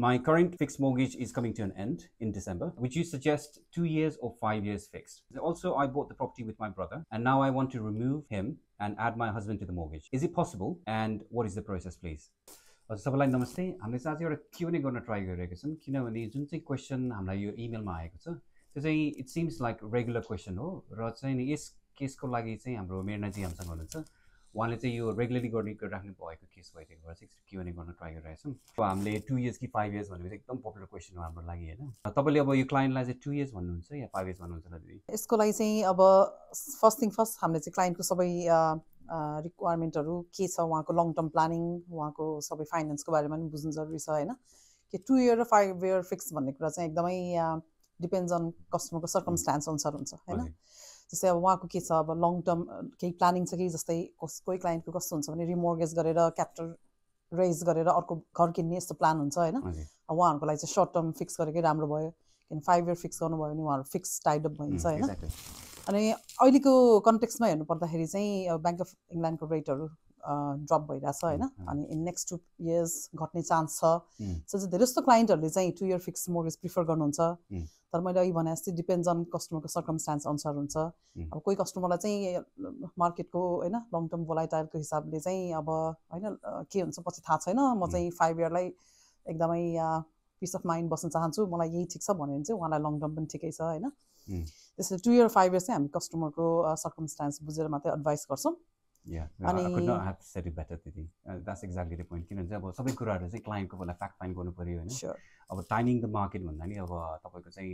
My current fixed mortgage is coming to an end in December. Would you suggest 2 years or 5 years fixed? Also, I bought the property with my brother and now I want to remove him and add my husband to the mortgage. Is it possible? And what is the process, please? सबैलाई नमस्ते। हामीले चाहिँ आज एउटा Q&A गर्न try गरिरहेका छौँ किनभने जुन चाहिँ क्वेसन हामीलाई यो इमेलमा आएको छ त्यो चाहिँ it seems like regular question हो र चाहिँ यस केसको लागि चाहिँ हाम्रो मेरनाजी हामीसँग हुनुहुन्छ। उहाँले चाहिँ यो रेगुलरली राख्नु भएको केस भइदिएको भएर चाहिँ Q&A गर्न ट्राई गरिरहेछौँ। अब हामीले 2 years कि 5 years भनेपछि एकदम पपुलर क्वेसन हो हाम्रो लागि हैन। तपाईले अब यो क्लाइन्टलाई चाहिँ 2 years भन्नुहुन्छ या 5 years भन्नुहुन्छ ल दिदी? यसको लागि चाहिँ अब फर्स्ट थिङ फर्स्ट हामीले चाहिँ क्लाइन्टको सबै रिक्वायरमेन्टहरु के छ, उहाँको लङ टर्म प्लानिङ, उहाँको सबै फाइनान्सको बारेमा पनि बुझ्नु जरुरी छ हैन। कि 2 year र 5 year फिक्स भन्ने कुरा चाहिँ एकदमै डिपेन्ड्स अन कस्टमरको सर्कमस्टान्स अनुसार हुन्छ हैन। जस्तै अब उहाँको के छ, अब लङ टर्म केही प्लानिङ छ कि, जस्तै कोही क्लाइन्टको कस्तो हुन्छ भने रिमोर्गेज गरेर क्यापिटल रेज गरेर अर्को घर किन्ने यस्तो प्लान हुन्छ हैन। अब उहाँहरुको लागि चाहिँ सर्ट टर्म फिक्स गरेकै राम्रो भयो, किन 5 year फिक्स गर्नुभयो भने उहाँहरु फिक्स टाइड अप भइन्छ हैन। अनि अहिलेको कन्टेक्स्टमा हेर्नु पर्दाखेरि चाहिँ बैंक अफ इङ्ल्यान्डको रेटहरु ड्रप भइराछ हैन। अनि इन नेक्स्ट 2 years घट्ने चान्स छ। सो चाहिँ धेरै जस्तो क्लाइन्टहरुले चाहिँ 2 year फिक्स मोर्गेज प्रिफर गर्नुहुन्छ। तर मैले अघि भने जस्तै डिपेन्ड्स अन कस्टमरको सर्कमस्टान्स अनुसार हुन्छ। अब कोही कस्टमरलाई चाहिँ मार्केटको हैन लङ टर्म भोलाटाइलको हिसाबले चाहिँ अब हैन के हुन्छ पछि थाहा छैन, म चाहिँ 5 year लाई एकदमै पिस अफ माइन्ड बस्न चाहन्छु, मलाई यही ठिक छ भन्यो भने चाहिँ उहाँलाई लङ टर्म पनि ठिकै छ हैन। त्यसैले 2 year 5 year चाहिँ हामी कस्टमरको सर्कमस्टान्स बुझेर मात्रै एडभाइस गर्छौं। Yeah, I could not have said it better, Didi. That's exactly the point. किनभने अब सबै कुराहरु चाहिँ क्लाइन्टको बेला फ्याक्ट फाइन्ड गर्नु पर्यो हैन। अब टाइमिङ द मार्केट भन्दा नि अब तपाईको चाहिँ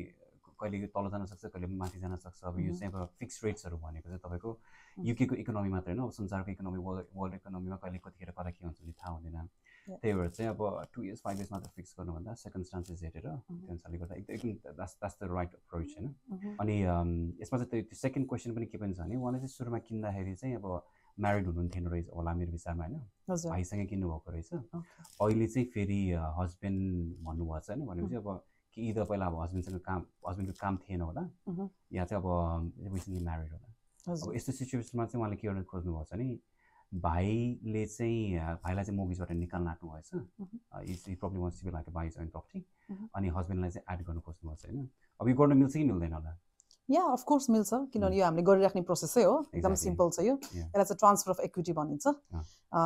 कहिले तल जान सक्छ, कहिले माथि जान सक्छ। अब यो चाहिँ अब फिक्स रेट्सहरु भनेको चाहिँ तपाईको युके को इकोनोमी मात्र हैन, अब संसारको इकोनोमी, वर्ल्ड इकोनोमीमा कहिले कतिखेर कता के हुन्छ नि थाहा हुँदैन। त्यही भएर चाहिँ अब 2 years 5 years मात्र फिक्स गर्नु भन्दा सर्कमस्टान्सेस हेरेर त्यो अनुसारले गर्दा एकदम that's the right approach हैन। अनि यसमा चाहिँ त्यो सेकेन्ड क्वेशन पनि के पनि छ भने उहाँले चाहिँ सुरुमा किन्दाखेरि चाहिँ अब म्यारिड हुनुहुन्थेन रहेछ होला मेरो विचारमा हैन, भाइसँगै किन्नु भएको रहेछ। अहिले चाहिँ फेरि हस्बेन्ड भन्नुभएको छ हैन, भनेपछि अब कि इदर पहिला अब हस्बेन्डको काम थिएन होला या चाहिँ अब रिसेन्टली म्यारिड होला। अब यस्तो सिचुएसनमा चाहिँ उहाँले के गर्न खोज्नु भएको छ नि, भाइलाई चाहिँ मोर्गेजबाट निकाल्न आँट्नु भएछ। Is problem wants to be like a by joint property. अनि हस्बेन्डलाई चाहिँ एड गर्न खोज्नु भएको छ हैन। अब यो गर्न मिल्छ कि मिल्दैन होला? या अफ कोर्स मिल्छ, किनभने यो हामीले गरिराख्ने प्रोसेसै हो, एकदम सिम्पल छ यो। यसलाई चाहिँ ट्रान्सफर अफ इक्विटी भनिन्छ।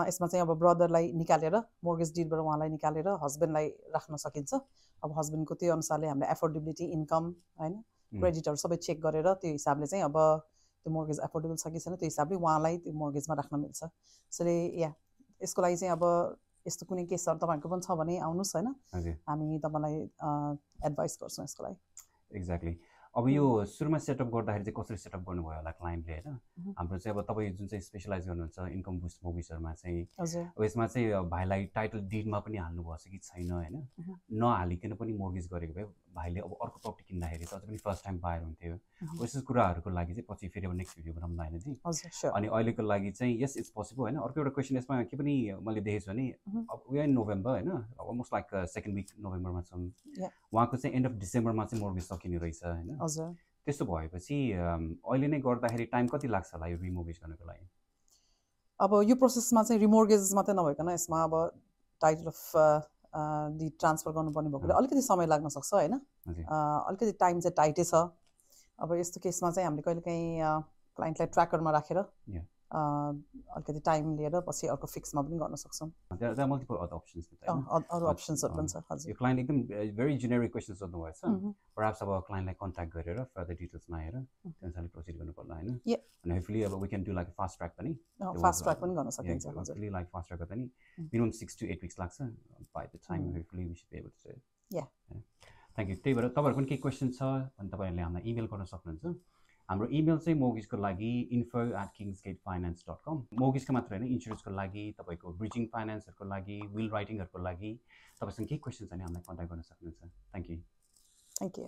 यसमा चाहिँ अब ब्रदरलाई निकालेर मोर्गेज डिडबाट उहाँलाई निकालेर हस्बेन्डलाई राख्न सकिन्छ। अब हस्बेन्डको त्यो अनुसारले हामीले एफोर्डेबिलिटी, इन्कम हैन, क्रेडिटहरु सबै चेक गरेर त्यो हिसाबले चाहिँ अब त्यो मोर्गेज एफोर्डेबल छ कि छैन त्यो हिसाबले उहाँलाई त्यो मोर्गेजमा राख्न मिल्छ। त्यसैले या यसको लागि चाहिँ अब यस्तो कुनै केसहरु तपाईहरुको पनि छ भने आउनुस् हैन, हामी तपाईलाई एडभाइस गर्छौं यसको लागि। एक्ज्याक्टली। अब यो सुरुमा सेटअप गर्दाखेरि चाहिँ कसरी सेटअप गर्नुभयो होला क्लाइन्टले हैन? हाम्रो चाहिँ अब तपाई जुन चाहिँ स्पेशलाइज गर्नुहुन्छ इन्कम बुस्ट मोर्गेजहरुमा चाहिँ अब यसमा चाहिँ भाइलाई टाइटल डिडमा पनि हाल्नु भएको छ कि छैन हैन? नहालिकन पनि मोर्गेज गरेको भए भाइले अब अर्को प्रपर्टी किन्दाखेरि चाहिँ अझै पनि फर्स्ट टाइम बायर हुन्थ्यो। यस्तो कुराहरुको लागि चाहिँ पछि फेरि अब नेक्स्ट भिडियो बनाउँदा हैन जी। अनि अहिलेको लागि चाहिँ यस इट्स पोसिबल हैन। अर्को एउटा क्वेशन यसमा के पनि मैले देखेछु भने अब वी आर इन नोभेम्बर हैन, अलमोस्ट लाइक सेकेन्ड वीक नोभेम्बरमा छौं। उहाँको चाहिँ एन्ड अफ डिसेम्बरमा चाहिँ मोर्गेज सकिने रहेछ हैन। त्यस्तो भएपछि अहिले नै गर्दाखेरि टाइम कति लाग्छ होला यो रिमोर्गेज गर्नको लागि? अब यो प्रोसेसमा चाहिँ रिमोर्गेज मात्रै नभइकन यसमा अब टाइटल अफ डिड ट्रान्सफर गर्नुपर्ने भएकोले अलिकति समय लाग्न सक्छ हैन। अलिकति टाइम चाहिँ टाइटै छ। अब यस्तो केसमा चाहिँ हामीले कहिलेकाहीँ क्लाइन्टलाई ट्र्याकरमा राखेर अलिकति टाइम लिएर पछि अर्को फिक्समा पनि गर्न सक्छौं। There are multiple other options. अरु अप्सन्सहरु पनि छ। हजुर, यो क्लाइन्ट एकदम भेरी जेनेरिक क्वेशन्स सोध्नु भएछ। परहॅप्स अब क्लाइन्टलाई कन्ट्याक्ट गरेर फर्दर डिटेल्समा हेरेर त्यो अनुसारले प्रोसिड गर्नु पर्ला हैन। अनि होपफुली अब we can do like a fast track पनि। फास्ट ट्र्याक पनि गर्न सकिन्छ। हजुर, होपफुली लाइक फास्ट ट्र्याक पनि मिनिमम 6 to 8 weeks लाग्छ। By the time hopefully we should be able to do. Yeah thank you. त्यही भएर तपाईहरुको पनि केही क्वेशन छ भने तपाईहरुले हामीलाई इमेल गर्न सक्नुहुन्छ। हाम्रो इमेल चाहिँ मोर्गेजको लागि info@kingsgatefinance.com। मोर्गेजको मात्र हैन, इन्स्योरेन्सको लागि, तपाईको ब्रिजिङ फाइनान्सहरुको लागि, विल राइटिङहरुको लागि तपाईसँग केही क्वेशन छ भने हामीलाई कन्ट्याक्ट गर्न सक्नुहुन्छ। Thank you. Thank you.